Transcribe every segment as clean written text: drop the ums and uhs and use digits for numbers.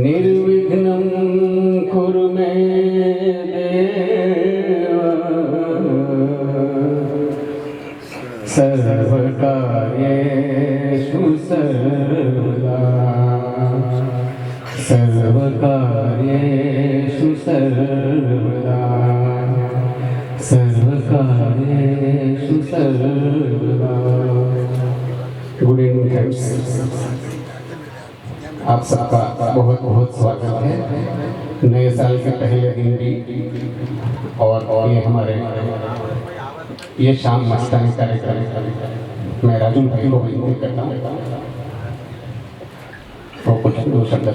निर्विघ्नं कुरु मे देव सर्वकार्येषु सर्वदा सर्वकार्येषु सर्वदा सर्वकार्येषु सर्वदा। गुड इवनिंग फ्रेंड्स, आप सबका बहुत बहुत स्वागत है नए साल के पहले हिंदी और ये हमारे ये शाम मस्तानी कार्यक्रम मैं राजू भाई को विनती करता हूँ तो कुछ दो शब्द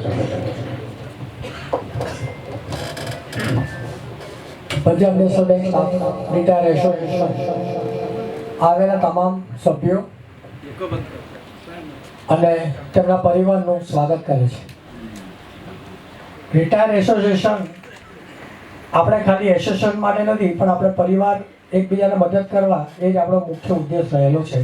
Punjab national bank retire association आवेला તમામ સભ્યો અને તેમના પરિવારનું સ્વાગત કરે છે। રિટાયર એસોસિએશન આપણે ખાલી એસોસિએશન માટે નથી પણ આપણે પરિવાર એકબીજાને મદદ કરવા એ જ આપણો મુખ્ય ઉદ્દેશ રહેલો છે।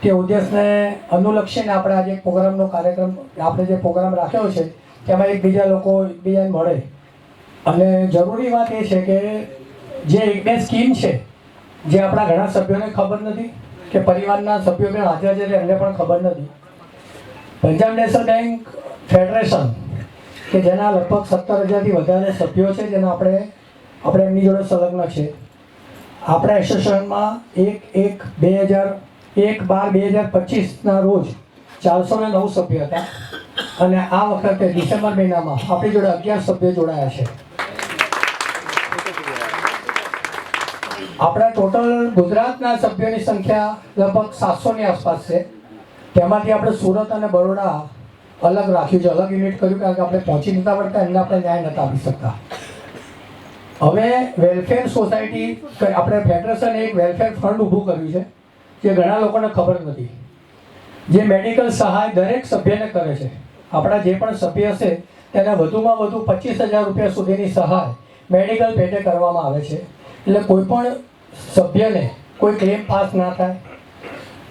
તે ઉદ્દેશને અનુલક્ષીને આપણે આજે પ્રોગ્રામનો કાર્યક્રમ આપણે જે પ્રોગ્રામ રાખ્યો છે તેમાં એકબીજા લોકો એકબીજાને મળે અને જરૂરી વાત એ છે કે જે એક બે સ્કીમ છે જે આપણા ઘણા સભ્યોને ખબર નથી કે પરિવારના સભ્યો પણ હાજર છે એમને પણ ખબર નથી। પંજાબ નેશનલ બેંક ફેડરેશન કે જેના લગભગ 17,000થી વધારે સભ્યો છે જેના આપણે એમની જોડે સંલગ્ન છે। આપણા એસોસિએશનમાં 1/12/2025ના રોજ 409 સભ્ય હતા અને આ વખતે ડિસેમ્બર મહિનામાં આપણી જોડે 11 સભ્યો જોડાયા છે। આપણા ટોટલ ગુજરાતના સભ્યોની સંખ્યા લગભગ 700ની આસપાસ છે। તેમાંથી આપણે સુરત અને બરોડા અલગ રાખ્યું છે, અલગ યુનિટ કર્યું કારણ કે આપણે પહોંચી નતા પડતા એમને આપણે ન્યાય નતા આપી શકતા। હવે વેલફેર સોસાયટી આપણે ફેડરેશને એક વેલફેર ફંડ ઊભું કર્યું છે જે ઘણા લોકોને ખબર નથી, જે મેડિકલ સહાય દરેક સભ્યને કરે છે। આપણા જે પણ સભ્ય હશે તેને વધુમાં વધુ 25,000 રૂપિયા સુધીની સહાય મેડિકલ પેટે કરવામાં આવે છે। એટલે કોઈ પણ સભ્યને કોઈ ક્લેમ પાસ ના થાય,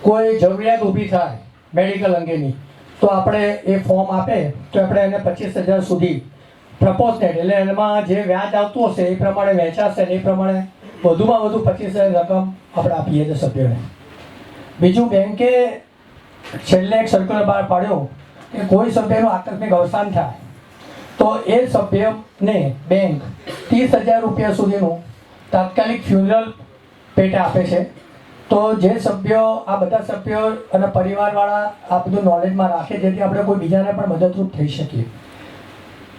કોઈ જરૂરિયાત ઊભી થાય મેડિકલ અંગેની તો આપણે એ ફોર્મ આપે તો આપણે એને 25,000 સુધી પ્રપોઝનેટ એટલે એમાં જે વ્યાજ આવતું હશે એ પ્રમાણે વહેંચાશે એ પ્રમાણે વધુમાં વધુ 25,000 રકમ આપણે આપીએ છીએ સભ્યોને। બીજું બેંકે છેલ્લે એક સર્ક્યુલર બહાર પાડ્યો કે કોઈ સભ્યનું આકસ્મિક અવસાન થાય તો એ સભ્યને બેંક 30,000 રૂપિયા સુધીનું તાત્કાલિક ફ્યુનરલ પેટે આપે છે। તો જે સભ્યો આ બધા સભ્યો અને પરિવારવાળા આ બધું નોલેજમાં રાખે જેથી આપણે કોઈ બીજાને પણ મદદરૂપ થઈ શકીએ।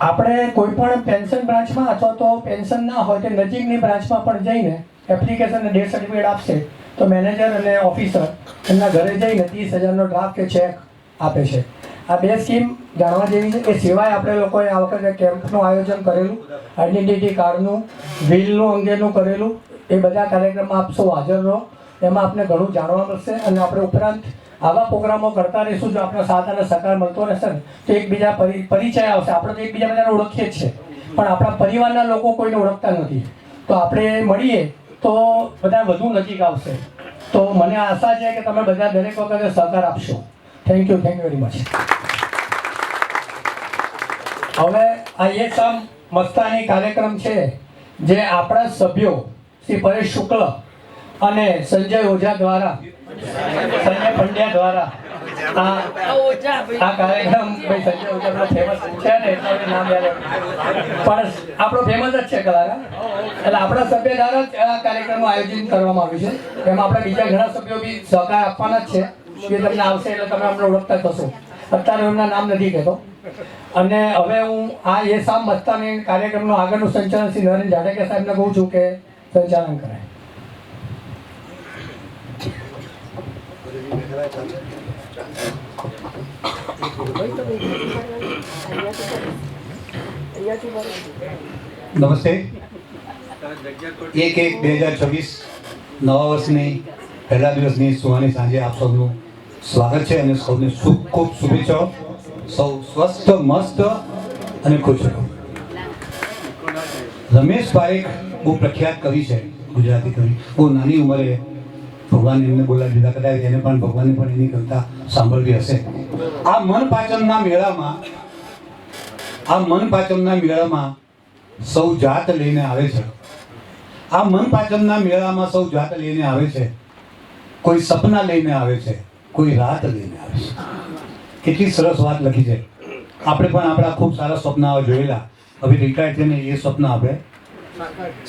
આપણે કોઈ પણ પેન્શન બ્રાન્ચમાં અથવા તો પેન્શન ના હોય તે નજીકની બ્રાન્ચમાં પણ જઈને એપ્લિકેશન અને ડેથ સર્ટિફિકેટ આપશે તો મેનેજર અને ઓફિસર એમના ઘરે જઈને 30,000નો ડ્રાફ્ટ કે ચેક આપે છે। આ બે સ્કીમ જાણવા જેવી છે। એ સિવાય આપણે લોકોએ આ વખતે કેમ્પનું આયોજન કરેલું, આઈડેન્ટિટી કાર્ડનું, વિલનું અંગેનું કરેલું, એ બધા કાર્યક્રમમાં આપ સૌ હાજર રહો, એમાં આપને ઘણું જાણવા મળશે અને આપણે ઉપરાંત આવા પ્રોગ્રામો કરતા રહીશું। જો આપણો સાથ અને સહકાર મળતો રહેશે ને તો એકબીજા પરિચય આવશે। આપણે તો એકબીજા બધાને ઓળખીએ જ છે પણ આપણા પરિવારના લોકો કોઈને ઓળખતા નથી, તો આપણે મળીએ તો બધા વધુ નજીક આવશે। તો મને આશા છે કે તમે બધા દરેક વખતે સહકાર આપશો। Thank you very much. હવે આ એ શામ મસ્તાની કાર્યક્રમ છે જે આપણા સભ્યો શ્રી પરેશ શુક્લ અને સંજય ઓઝા દ્વારા, સંજય પંડ્યા દ્વારા આ કાર્યક્રમ ભાઈ સંજય ઓઝા આપણો ફેમસ છે ને એટલે નામ યાદ પણ આપણો ફેમસ જ છે કલાકાર, એટલે આપણા સભ્ય દ્વારા જ આ કાર્યક્રમનું આયોજન કરવામાં આવ્યું છે। એમાં આપણે બીજા ઘણા સભ્યો બી સહકાર આપવાના જ છે કે તમને આવશે એટલે તમે અમને ઓળખતા થશો। અત્યારે એમના નામ નથી કહેતો। અને હવે હું આ એ શામ મસ્તાની કાર્યક્રમનું આગળનું સંચાલન શ્રી નરેન્દ્ર જાડેજા સાહેબને કહું છું કે સંચાલન કરે। નમસ્તે। 1/1/2026 નવા વર્ષની પહેલા દિવસની સુહાની સાંજે આપ સૌનું સ્વાગત છે અને સૌને ખૂબ શુભેચ્છાઓ। સૌ સ્વસ્થ, મસ્ત અને ખુશ રહો। રમેશ પારેખ બહુ પ્રખ્યાત કવિ છે, ગુજરાતી કવિ, બહુ નાની ઉંમરે ભગવાન એમને બોલાવી દીધા, કદાચ એને પણ ભગવાને પણ એની કવિતા સાંભળવી હશે। આ મન પાચનના મેળામાં આ મન પાંચમના મેળામાં સૌ જાત લઈને આવે છે. આ મન પાંચમના મેળામાં સૌ જાત લઈને આવે છે. કોઈ સપના લઈને આવે છે, કોઈ રાત લઈને આવે છે. કેટલી સરસ વાત લખી છે. આપણે પણ આપણા ખૂબ સારા સપનાઓ જોયેલા, હવે રિટાયર થઈને એ સપના આપણે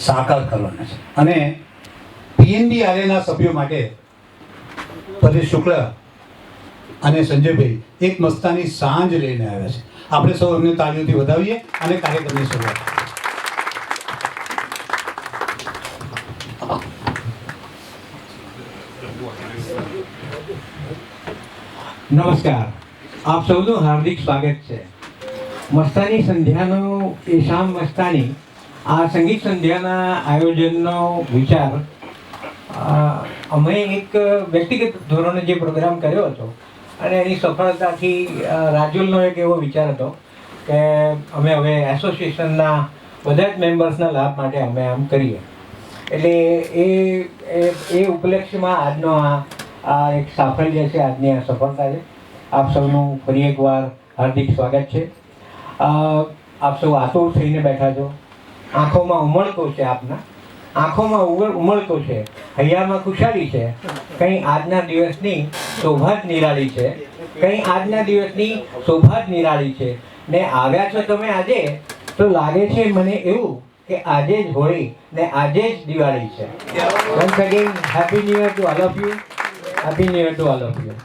સાકાર કરવાના છે. અને પીએનબી આરએના સભ્યો માટે પરેશ શુક્લ અને સંજયભાઈ એક મસ્તાની સાંજ લઈને આવ્યા છે. આપણે સૌ એમને તાળીઓથી વધાવીએ અને કાર્યક્રમની શરૂઆત. નમસ્કાર, આપ સૌનું હાર્દિક સ્વાગત છે. મસ્તાની સંધ્યાનો એ શામ મસ્તાની આ સંગીત સંધ્યાના આયોજનનો વિચાર અમે એક વ્યક્તિગત ધોરણે જે પ્રોગ્રામ કર્યો હતો અને એની સફળતાથી રાજુલનો એક એવો વિચાર હતો કે અમે હવે એસોસિએશનના બધા જ મેમ્બર્સના લાભ માટે અમે આમ કરીએ. એટલે એ ઉપલક્ષ્યમાં આજનો આ એક સાફલ્ય છે, આજની આ સફળતા છે. આપ સૌનું ફરી એકવાર હાર્દિક સ્વાગત છે. આપ સૌ આતુર થઈને બેઠા છો. આંખોમાં ઉમળકો છે, આપના આંખોમાં ઉમળકો છે, હૈયામાં ખુશાલી છે. કંઈ આજના દિવસની શોભા જ નિરાળી છે, કંઈ આજના દિવસની શોભા જ નિરાળી છે. ને આવ્યા છો તમે આજે તો લાગે છે મને એવું કે આજે જ હોળી ને આજે જ દિવાળી છે. Once again happy new year to all of you. Happy new year to all of you.